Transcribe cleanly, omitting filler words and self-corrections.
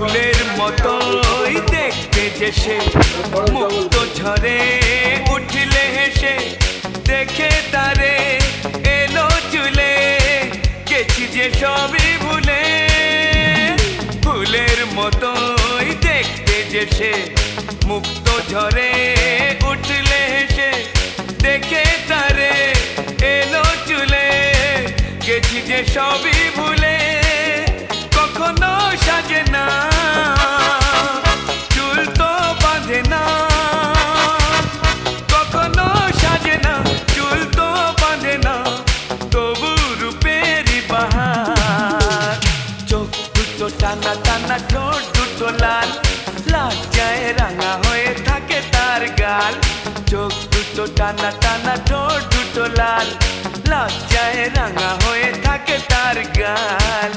ফুলের মতোই দেখতে যে সে, মুক্ত ঝরে উঠলে হেসে, দেখে তারে এলো চুলে, গেছি যে সবই ভুলে। ফুলের মতোই দেখতে যে সে, মুক্ত ঝরে উঠলে হেসে, দেখে তারে এলো চুলে, গেছি যে সবই ভুলে। কখনো সাজে না, চুল তো বাঁধে না, কখনো সাজে না, চুল তো বাঁধে না, তবু রূপেরই বাহার। চোখ দুটো টানা টানা, ঠোঁট দুটো লাল, লজ্জায় রাঙা হয়ে থাকে তার গাল। চোখ দুটো টানা টানা, ঠোঁট দুটো লাল, লজ্জায় রাঙা হয়ে থাকে তার গাল।